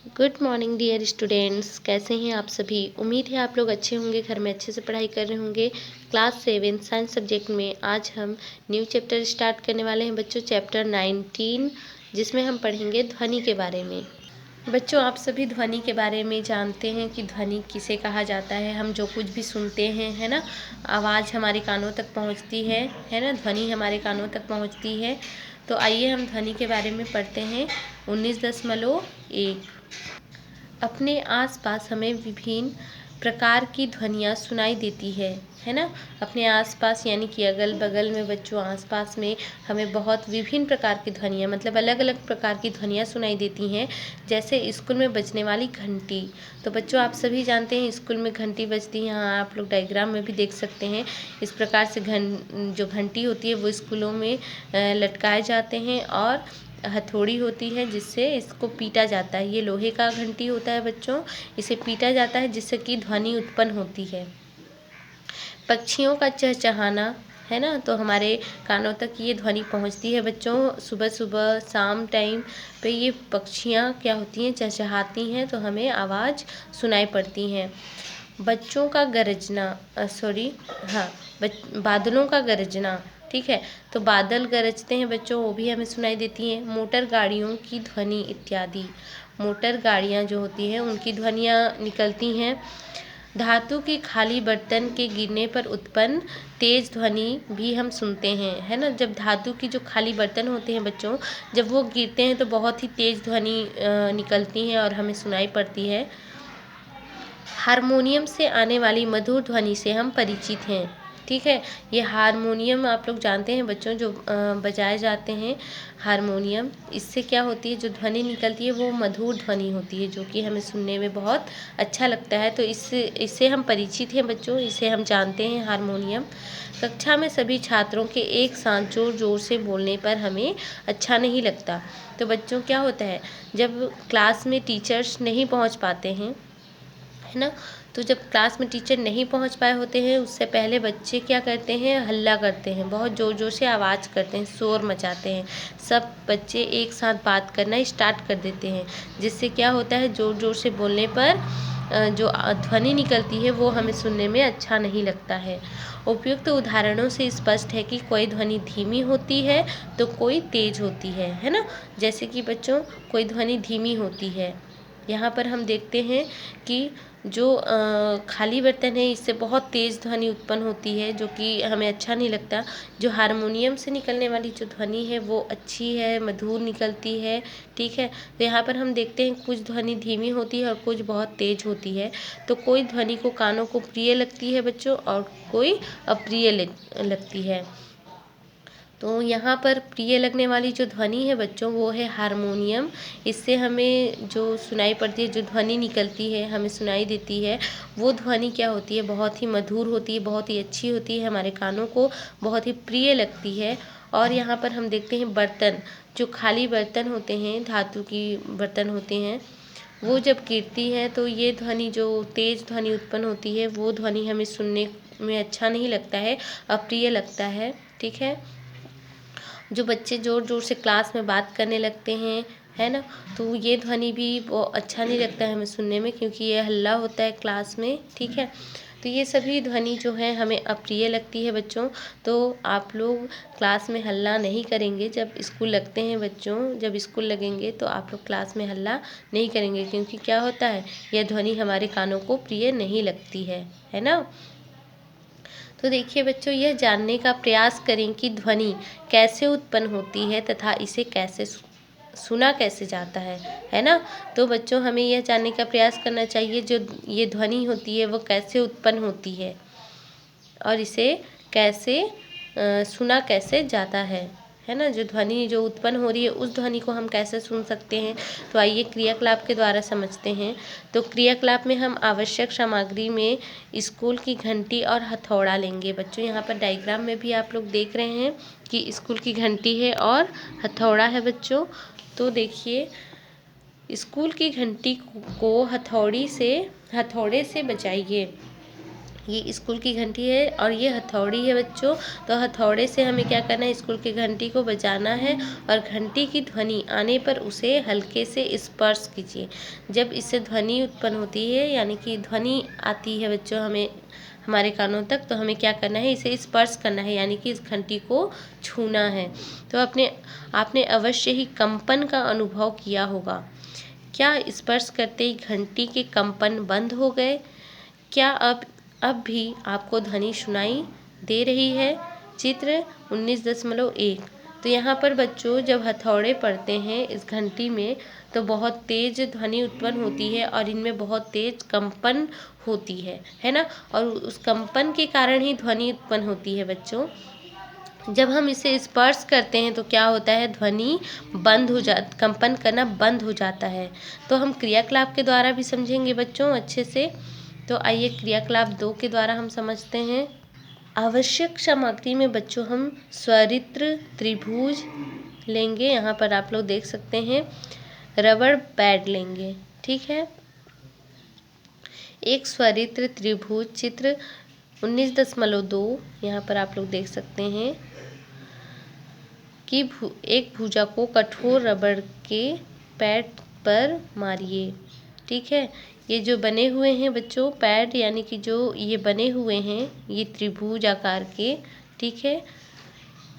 Good morning dear students, कैसे हैं आप सभी। उम्मीद है आप लोग अच्छे होंगे, घर में अच्छे से पढ़ाई कर रहे होंगे। क्लास 7 साइंस सब्जेक्ट में आज हम न्यू चैप्टर स्टार्ट करने वाले हैं बच्चों, चैप्टर 19, जिसमें हम पढ़ेंगे ध्वनि के बारे में। बच्चों, आप सभी ध्वनि के बारे में जानते हैं कि ध्वनि किसे कहा जाता है। हम जो कुछ भी सुनते हैं, है ना, आवाज़ हमारे कानों तक पहुंचती है ना, ध्वनि हमारे कानों तक पहुंचती है। तो आइए हम ध्वनि के बारे में पढ़ते हैं। 19.1 अपने आसपास हमें विभिन्न प्रकार की ध्वनियाँ सुनाई देती है ना। अपने आसपास यानी कि अगल बगल में बच्चों, आसपास में हमें बहुत विभिन्न प्रकार की ध्वनियाँ, मतलब अलग अलग प्रकार की ध्वनियाँ सुनाई देती हैं। जैसे स्कूल में बजने वाली घंटी। तो बच्चों, आप सभी जानते हैं स्कूल में घंटी बजती है। यहाँ आप लोग डायग्राम में भी देख सकते हैं। इस प्रकार से जो घंटी होती है वो स्कूलों में लटकाए जाते हैं, और हथौड़ी होती है जिससे इसको पीटा जाता है। ये लोहे का घंटी होता है बच्चों, इसे पीटा जाता है जिससे कि ध्वनि उत्पन्न होती है। पक्षियों का चहचहाना, है ना, तो हमारे कानों तक ये ध्वनि पहुंचती है बच्चों। सुबह सुबह शाम टाइम पे ये पक्षियाँ क्या होती हैं, चहचहाती हैं, तो हमें आवाज़ सुनाई पड़ती हैं। बच्चों का गरजना, बादलों का गरजना, ठीक है, तो बादल गरजते हैं बच्चों, वो भी हमें सुनाई देती हैं। मोटर गाड़ियों की ध्वनि इत्यादि, मोटर गाड़ियाँ जो होती हैं उनकी ध्वनियाँ निकलती हैं। धातु के खाली बर्तन के गिरने पर उत्पन्न तेज ध्वनि भी हम सुनते हैं, है ना। जब धातु की जो खाली बर्तन होते हैं बच्चों, जब वो गिरते हैं तो बहुत ही तेज ध्वनि निकलती है और हमें सुनाई पड़ती है। हारमोनियम से आने वाली मधुर ध्वनि से हम परिचित हैं, ठीक है। ये हारमोनियम आप लोग जानते हैं बच्चों, जो बजाए जाते हैं हारमोनियम, इससे क्या होती है, जो ध्वनि निकलती है वो मधुर ध्वनि होती है, जो कि हमें सुनने में बहुत अच्छा लगता है। तो इससे हम परिचित हैं बच्चों, इसे हम जानते हैं हारमोनियम। कक्षा में सभी छात्रों के एक साथ जोर जोर से बोलने पर हमें अच्छा नहीं लगता। तो बच्चों, क्या होता है, जब क्लास में टीचर्स नहीं पहुंच पाते हैं, है ना, तो जब क्लास में टीचर नहीं पहुंच पाए होते हैं, उससे पहले बच्चे क्या करते हैं, हल्ला करते हैं, बहुत ज़ोर ज़ोर से आवाज़ करते हैं, शोर मचाते हैं। सब बच्चे एक साथ बात करना स्टार्ट कर देते हैं, जिससे क्या होता है, ज़ोर ज़ोर से बोलने पर जो ध्वनि निकलती है वो हमें सुनने में अच्छा नहीं लगता है। उपयुक्त उदाहरणों से स्पष्ट है कि कोई ध्वनि धीमी होती है तो कोई तेज होती है ना। जैसे कि बच्चों, कोई ध्वनि धीमी होती है, यहाँ पर हम देखते हैं कि जो खाली बर्तन है इससे बहुत तेज़ ध्वनि उत्पन्न होती है, जो कि हमें अच्छा नहीं लगता। जो हारमोनियम से निकलने वाली जो ध्वनि है वो अच्छी है, मधुर निकलती है, ठीक है। तो यहाँ पर हम देखते हैं कुछ ध्वनि धीमी होती है और कुछ बहुत तेज होती है। तो कोई ध्वनि को कानों को प्रिय लगती है बच्चों, और कोई अप्रिय लगती है। तो यहाँ पर प्रिय लगने वाली जो ध्वनि है बच्चों, वो है हारमोनियम। इससे हमें जो सुनाई पड़ती है, जो ध्वनि निकलती है, हमें सुनाई देती है, वो ध्वनि क्या होती है, बहुत ही मधुर होती है, बहुत ही अच्छी होती है, हमारे कानों को बहुत ही प्रिय लगती है। और यहाँ पर हम देखते हैं बर्तन, जो खाली बर्तन होते हैं, धातु की बर्तन होते हैं, वो जब गिरती है तो ये ध्वनि, जो तेज़ ध्वनि उत्पन्न होती है, वो ध्वनि हमें सुनने में अच्छा नहीं लगता है, अप्रिय लगता है, ठीक है। जो बच्चे ज़ोर ज़ोर से क्लास में बात करने लगते हैं, है ना, तो ये ध्वनि भी वो अच्छा नहीं लगता है हमें सुनने में, क्योंकि ये हल्ला होता है क्लास में, ठीक है। तो ये सभी ध्वनि जो है हमें अप्रिय लगती है बच्चों। तो आप लोग क्लास में हल्ला नहीं करेंगे। जब स्कूल लगते हैं बच्चों, जब स्कूल लगेंगे तो आप लोग क्लास में हल्ला नहीं करेंगे, क्योंकि क्या होता है, यह ध्वनि हमारे कानों को प्रिय नहीं लगती है ना। तो देखिए बच्चों, यह जानने का प्रयास करें कि ध्वनि कैसे उत्पन्न होती है तथा इसे कैसे सुना कैसे जाता है ना। तो बच्चों, हमें यह जानने का प्रयास करना चाहिए जो ये ध्वनि होती है वो कैसे उत्पन्न होती है, और इसे कैसे सुना कैसे जाता है ना। जो ध्वनि जो उत्पन्न हो रही है उस ध्वनि को हम कैसे सुन सकते हैं, तो आइए क्रियाकलाप के द्वारा समझते हैं। तो क्रियाकलाप में हम आवश्यक सामग्री में स्कूल की घंटी और हथौड़ा लेंगे। बच्चों, यहाँ पर डायग्राम में भी आप लोग देख रहे हैं कि स्कूल की घंटी है और हथौड़ा है बच्चों। तो देखिए, स्कूल की घंटी को हथौड़े से बजाइए। ये स्कूल की घंटी है और ये हथौड़ी है बच्चों। तो हथौड़े से हमें क्या करना है, स्कूल की घंटी को बजाना है और घंटी की ध्वनि आने पर उसे हल्के से स्पर्श कीजिए। जब इससे ध्वनि उत्पन्न होती है यानी कि ध्वनि आती है बच्चों हमें हमारे कानों तक, तो हमें क्या करना है, इसे स्पर्श करना है यानी कि इस घंटी को छूना है। तो आपने अवश्य ही कंपन का अनुभव किया होगा। क्या स्पर्श करते ही घंटी के कंपन बंद हो गए? क्या अब भी आपको ध्वनि सुनाई दे रही है? चित्र 19.1। तो यहाँ पर बच्चों जब हथौड़े पड़ते हैं इस घंटी में तो बहुत तेज ध्वनि उत्पन्न होती है और इनमें बहुत तेज कंपन होती है ना। और उस कंपन के कारण ही ध्वनि उत्पन्न होती है बच्चों। जब हम इसे स्पर्श करते हैं तो क्या होता है, ध्वनि कंपन करना बंद हो जाता है। तो हम क्रियाकलाप के द्वारा भी समझेंगे बच्चों अच्छे से। तो आइए क्रियाकलाप 2 के द्वारा हम समझते हैं। आवश्यक सामग्री में बच्चों हम स्वरित्र त्रिभुज लेंगे, यहाँ पर आप लोग देख सकते हैं रबड़ पैड लेंगे, ठीक है। एक स्वरित्र त्रिभुज चित्र 19.2 यहाँ पर आप लोग देख सकते हैं कि एक भुजा को कठोर रबड़ के पैड पर मारिए, ठीक है। ये जो बने हुए हैं बच्चों पैड यानी कि जो ये बने हुए हैं ये त्रिभुज आकार के, ठीक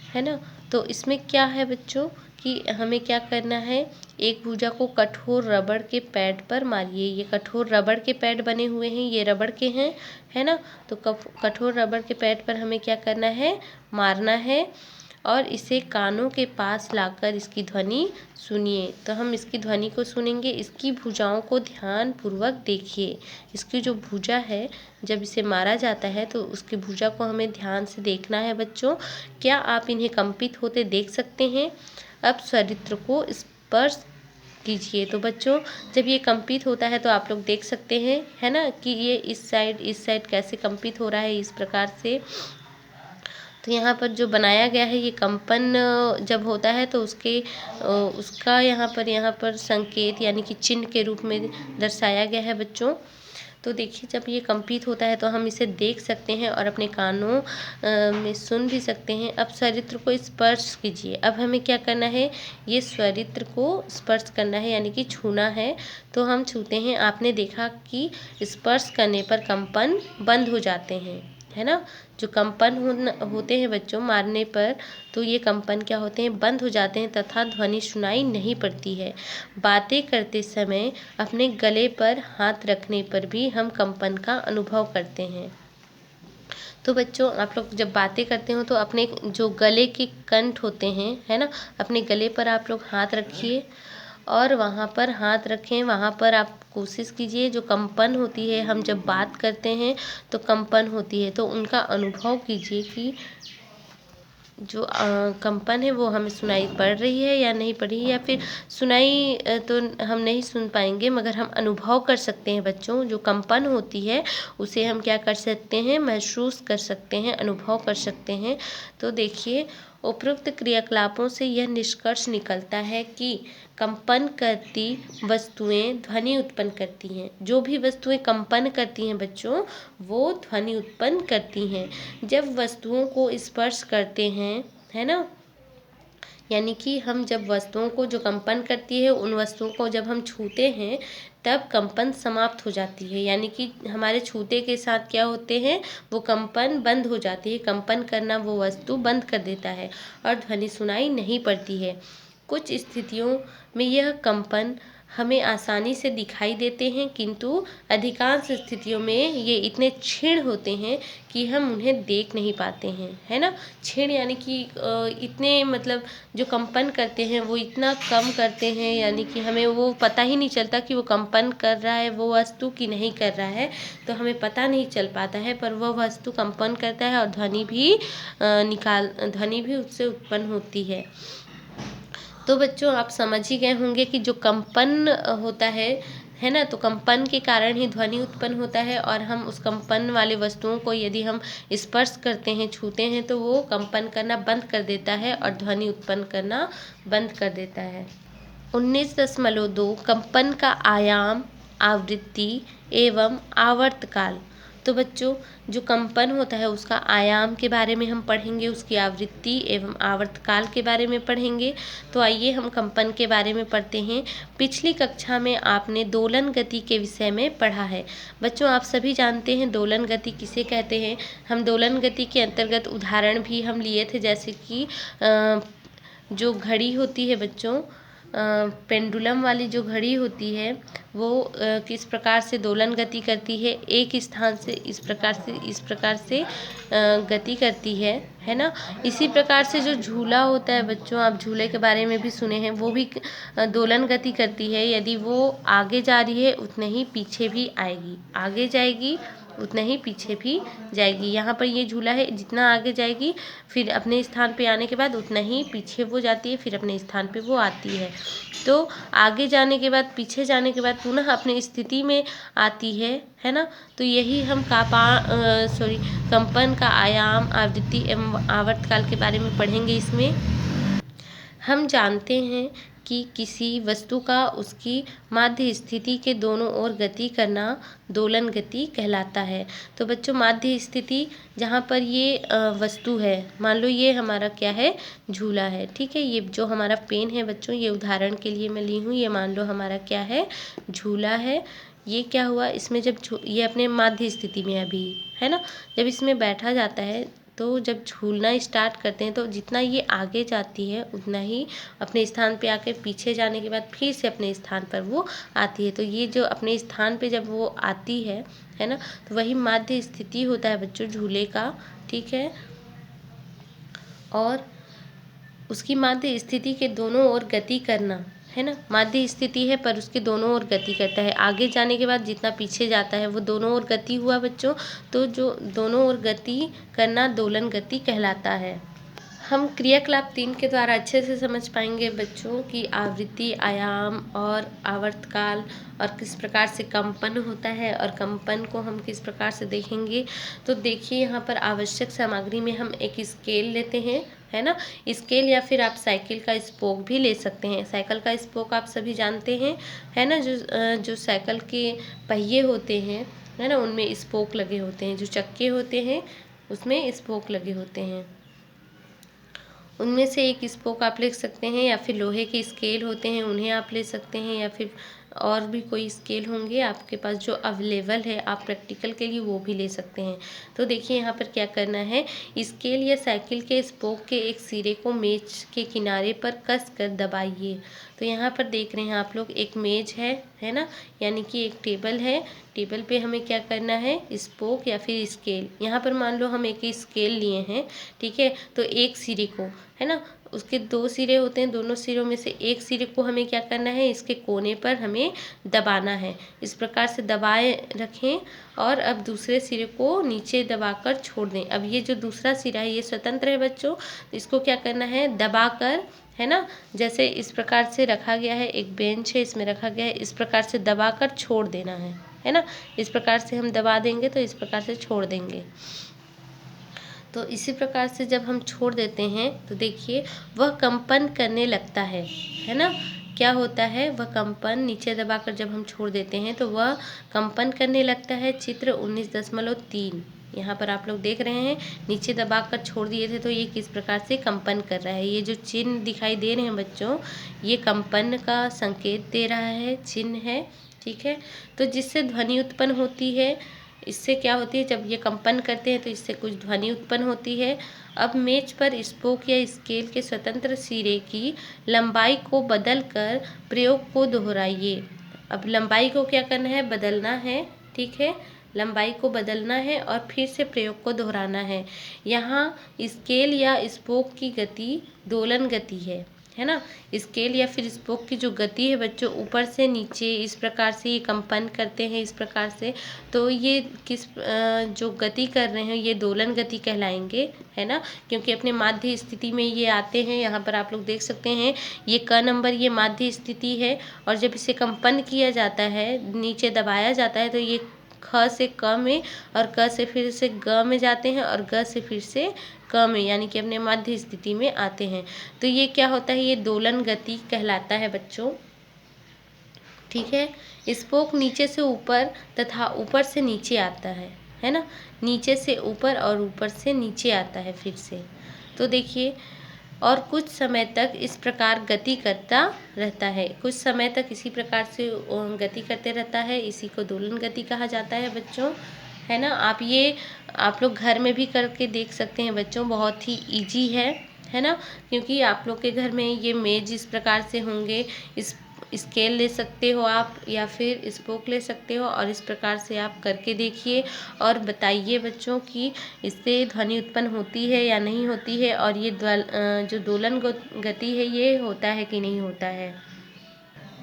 है ना। तो इसमें क्या है बच्चों कि हमें क्या करना है, एक भुजा को कठोर रबड़ के पैड पर मारिए। ये कठोर रबड़ के पैड बने हुए हैं, ये रबड़ के हैं, है ना। तो कठोर रबड़ के पैड पर हमें क्या करना है, मारना है और इसे कानों के पास लाकर इसकी ध्वनि सुनिए। तो हम इसकी ध्वनि को सुनेंगे। इसकी भुजाओं को ध्यान पूर्वक देखिए। इसकी जो भुजा है जब इसे मारा जाता है तो उसकी भुजा को हमें ध्यान से देखना है बच्चों। क्या आप इन्हें कंपित होते देख सकते हैं? अब स्वरित्र को स्पर्श कीजिए। तो बच्चों जब ये कंपित होता है तो आप लोग देख सकते हैं, है ना, कि ये इस साइड कैसे कंपित हो रहा है, इस प्रकार से। तो यहाँ पर जो बनाया गया है ये कंपन जब होता है तो उसका यहाँ पर संकेत यानी कि चिन्ह के रूप में दर्शाया गया है बच्चों। तो देखिए जब ये कंपित होता है तो हम इसे देख सकते हैं और अपने कानों में सुन भी सकते हैं। अब स्वरित्र को स्पर्श कीजिए। अब हमें क्या करना है, ये स्वरित्र को स्पर्श करना है यानी कि छूना है। तो हम छूते हैं। आपने देखा कि स्पर्श करने पर कंपन बंद हो जाते हैं, है ना। जो कंपन होते हैं बच्चों मारने पर तो ये कंपन क्या होते हैं, बंद हो जाते हैं तथा ध्वनि सुनाई नहीं पड़ती है। बातें करते समय अपने गले पर हाथ रखने पर भी हम कंपन का अनुभव करते हैं। तो बच्चों आप लोग जब बातें करते हो तो अपने जो गले के कंठ होते हैं, है ना, अपने गले पर आप लोग हाथ रखिए और वहाँ पर हाथ रखें। वहाँ पर आप कोशिश कीजिए जो कंपन होती है, हम जब बात करते हैं तो कंपन होती है, तो उनका अनुभव कीजिए कि जो कंपन है वो हमें सुनाई पड़ रही है या नहीं पड़ रही है, या फिर सुनाई तो हम नहीं सुन पाएंगे मगर हम अनुभव कर सकते हैं बच्चों। जो कंपन होती है उसे हम क्या कर सकते हैं, महसूस कर सकते हैं, अनुभव कर सकते हैं। तो देखिए उपरोक्त क्रियाकलापों से यह निष्कर्ष निकलता है कि कंपन करती वस्तुएं ध्वनि उत्पन्न करती हैं। जो भी वस्तुएं कंपन करती हैं बच्चों वो ध्वनि उत्पन्न करती हैं। जब वस्तुओं को स्पर्श करते हैं, है ना, यानी कि हम जब वस्तुओं को जो कंपन करती है उन वस्तुओं को जब हम छूते हैं तब कंपन समाप्त हो जाती है। यानी कि हमारे छूते के साथ क्या होते हैं, वो कंपन बंद हो जाती है। कंपन करना वो वस्तु बंद कर देता है और ध्वनि सुनाई नहीं पड़ती है। कुछ स्थितियों में यह कंपन हमें आसानी से दिखाई देते हैं किंतु अधिकांश स्थितियों में ये इतने क्षीण होते हैं कि हम उन्हें देख नहीं पाते हैं, है ना। क्षीण यानी कि इतने मतलब जो कंपन करते हैं वो इतना कम करते हैं यानी कि हमें वो पता ही नहीं चलता कि वो कंपन कर रहा है वो वस्तु कि नहीं कर रहा है। तो हमें पता नहीं चल पाता है पर वह वस्तु कंपन करता है और ध्वनि भी उससे उत्पन्न होती है। तो बच्चों आप समझ ही गए होंगे कि जो कंपन होता है ना, तो कंपन के कारण ही ध्वनि उत्पन्न होता है और हम उस कंपन वाले वस्तुओं को यदि हम स्पर्श करते हैं, छूते हैं तो वो कंपन करना बंद कर देता है और ध्वनि उत्पन्न करना बंद कर देता है। 19.2 कंपन का आयाम, आवृत्ति एवं आवर्तकाल। तो बच्चों जो कंपन होता है उसका आयाम के बारे में हम पढ़ेंगे, उसकी आवृत्ति एवं आवर्तकाल के बारे में पढ़ेंगे। तो आइए हम कंपन के बारे में पढ़ते हैं। पिछली कक्षा में आपने दोलन गति के विषय में पढ़ा है। बच्चों आप सभी जानते हैं दोलन गति किसे कहते हैं। हम दोलन गति के अंतर्गत उदाहरण भी हम लिए थे, जैसे कि जो घड़ी होती है बच्चों, पेंडुलम वाली जो घड़ी होती है वो किस प्रकार से दोलन गति करती है, एक स्थान से इस प्रकार से गति करती है ना। इसी प्रकार से जो झूला होता है बच्चों, आप झूले के बारे में भी सुने हैं, वो भी दोलन गति करती है। यदि वो आगे जा रही है उतने ही पीछे भी आएगी, आगे जाएगी उतना ही पीछे भी जाएगी। यहाँ पर ये झूला है, जितना आगे जाएगी फिर अपने स्थान पे आने के बाद उतना ही पीछे वो जाती है, फिर अपने स्थान पे वो आती है। तो आगे जाने के बाद, पीछे जाने के बाद पुनः अपनी स्थिति में आती है ना। तो यही हम कंपन का आयाम, आवृत्ति एवं आवर्तकाल के बारे में पढ़ेंगे। इसमें हम जानते हैं कि किसी वस्तु का उसकी माध्य स्थिति के दोनों ओर गति करना दोलन गति कहलाता है। तो बच्चों माध्य स्थिति जहाँ पर ये वस्तु है, मान लो ये हमारा क्या है, झूला है, ठीक है। ये जो हमारा पेन है बच्चों, ये उदाहरण के लिए मैं ली हूँ। ये मान लो हमारा क्या है, झूला है। ये क्या हुआ, इसमें जब ये अपने माध्य स्थिति में अभी है ना, जब इसमें बैठा जाता है तो जब झूलना स्टार्ट करते हैं तो जितना ये आगे जाती है उतना ही अपने स्थान पे आके पीछे जाने के बाद फिर से अपने स्थान पर वो आती है। तो ये जो अपने स्थान पे जब वो आती है ना, तो वही माध्य स्थिति होता है बच्चों झूले का, ठीक है। और उसकी माध्य स्थिति के दोनों ओर गति करना है ना, माध्य स्थिति है पर उसके दोनों ओर गति करता है। आगे जाने के बाद जितना पीछे जाता है वो दोनों ओर गति हुआ बच्चों। तो जो दोनों ओर गति करना दोलन गति कहलाता है। हम क्रियाकलाप 3 के द्वारा अच्छे से समझ पाएंगे बच्चों की आवृत्ति, आयाम और आवर्तकाल और किस प्रकार से कंपन होता है, और कंपन को हम किस प्रकार से देखेंगे। तो देखिए यहाँ पर आवश्यक सामग्री में हम एक स्केल लेते हैं, है ना। स्केल या फिर आप साइकिल का स्पोक भी ले सकते हैं। साइकिल का स्पोक आप सभी जानते हैं, है ना। जो साइकिल के पहिए होते हैं, है ना, उनमें स्पोक लगे होते हैं। जो चक्के होते हैं उसमें स्पोक लगे होते हैं। उनमें से एक स्पोक आप ले सकते हैं, या फिर लोहे के स्केल होते हैं उन्हें आप ले सकते हैं, या फिर और भी कोई स्केल होंगे आपके पास जो अवेलेबल है, आप प्रैक्टिकल के लिए वो भी ले सकते हैं। तो देखिए यहाँ पर क्या करना है, स्केल या साइकिल के स्पोक के एक सिरे को मेज के किनारे पर कस कर दबाइए। तो यहाँ पर देख रहे हैं आप लोग, एक मेज है ना, यानी कि एक टेबल है। टेबल पे हमें क्या करना है, स्पोक या फिर स्केल। यहाँ पर मान लो हम एक स्केल लिए हैं, ठीक है। तो एक सिरे को, है ना, उसके 2 सिरे होते हैं, दोनों सिरों में से एक सिरे को हमें क्या करना है, इसके कोने पर हमें दबाना है। इस प्रकार से दबाए रखें और अब दूसरे सिरे को नीचे दबाकर छोड़ दें। अब ये जो दूसरा सिरा है ये स्वतंत्र है बच्चों, तो इसको क्या करना है, दबाकर, है ना, जैसे इस प्रकार से रखा गया है, एक बेंच है इसमें रखा गया है, इस प्रकार से दबाकर छोड़ देना है ना। इस प्रकार से हम दबा देंगे तो इस प्रकार से छोड़ देंगे। तो इसी प्रकार से जब हम छोड़ देते हैं तो देखिए वह कंपन करने लगता है ना। क्या होता है, वह कंपन नीचे दबाकर जब हम छोड़ देते हैं तो वह कंपन करने लगता है। चित्र 19.3 यहाँ पर आप लोग देख रहे हैं, नीचे दबाकर छोड़ दिए थे तो ये किस प्रकार से कंपन कर रहा है। ये जो चिन्ह दिखाई दे रहे हैं बच्चों, ये कंपन का संकेत दे रहा है, चिन्ह है, ठीक है। तो जिससे ध्वनि उत्पन्न होती है, इससे क्या होती है, जब ये कंपन करते हैं तो इससे कुछ ध्वनि उत्पन्न होती है। अब मेज पर स्पोक या स्केल के स्वतंत्र सिरे की लंबाई को बदलकर प्रयोग को दोहराइए। अब लंबाई को क्या करना है, बदलना है, ठीक है। लंबाई को बदलना है और फिर से प्रयोग को दोहराना है। यहाँ स्केल या स्पोक की गति दोलन गति है ना। स्केल या फिर स्पोक की जो गति है बच्चों, ऊपर से नीचे इस प्रकार से ये कंपन करते हैं इस प्रकार से। तो ये जो गति कर रहे हैं ये दोलन गति कहलाएंगे, है ना, क्योंकि अपने माध्य स्थिति में ये आते हैं। यहाँ पर आप लोग देख सकते हैं ये क नंबर, ये माध्य स्थिति है, और जब इसे कंपन किया जाता है, नीचे दबाया जाता है, तो ये ख से क में और क से फिर से ग में जाते हैं और ग से फिर से क में, यानी कि अपने मध्य स्थिति में आते हैं। तो ये क्या होता है, ये दोलन गति कहलाता है बच्चों, ठीक है। स्पोक नीचे से ऊपर तथा ऊपर से नीचे आता है है ना, नीचे से ऊपर और ऊपर से नीचे आता है फिर से। तो देखिए, और कुछ समय तक इस प्रकार गति करता रहता है, कुछ समय तक इसी प्रकार से गति करते रहता है, इसी को दोलन गति कहा जाता है बच्चों, है ना। आप लोग घर में भी करके देख सकते हैं बच्चों, बहुत ही इजी है ना, क्योंकि आप लोग के घर में ये मेज इस प्रकार से होंगे, इस स्केल ले सकते हो आप या फिर स्पोक ले सकते हो, और इस प्रकार से आप करके देखिए और बताइए बच्चों कि इससे ध्वनि उत्पन्न होती है या नहीं होती है, और ये जो दोलन गति है ये होता है कि नहीं होता है।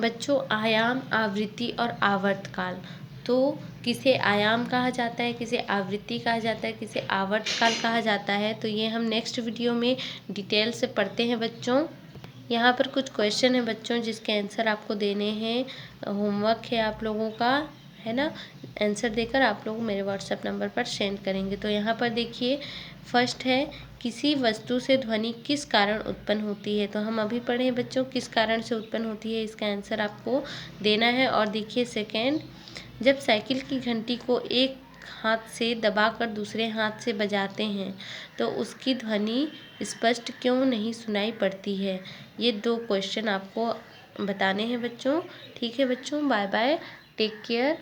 बच्चों, आयाम, आवृत्ति और आवर्तकाल, तो किसे आयाम कहा जाता है, किसे आवृत्ति कहा जाता है, किसे आवर्तकाल कहा जाता है, तो ये हम नेक्स्ट वीडियो में डिटेल से पढ़ते हैं बच्चों। यहाँ पर कुछ क्वेश्चन है बच्चों जिसके आंसर आपको देने हैं, होमवर्क है आप लोगों का, है ना। आंसर देकर आप लोग मेरे व्हाट्सएप नंबर पर सेंड करेंगे। तो यहाँ पर देखिए, फर्स्ट है, किसी वस्तु से ध्वनि किस कारण उत्पन्न होती है। तो हम अभी पढ़े हैं बच्चों किस कारण से उत्पन्न होती है, इसका आंसर आपको देना है। और देखिए सेकेंड, जब साइकिल की घंटी को एक हाथ से दबाकर दूसरे हाथ से बजाते हैं तो उसकी ध्वनि स्पष्ट क्यों नहीं सुनाई पड़ती है। ये 2 क्वेश्चन आपको बताने हैं बच्चों। ठीक है बच्चों, बाय बाय, टेक केयर।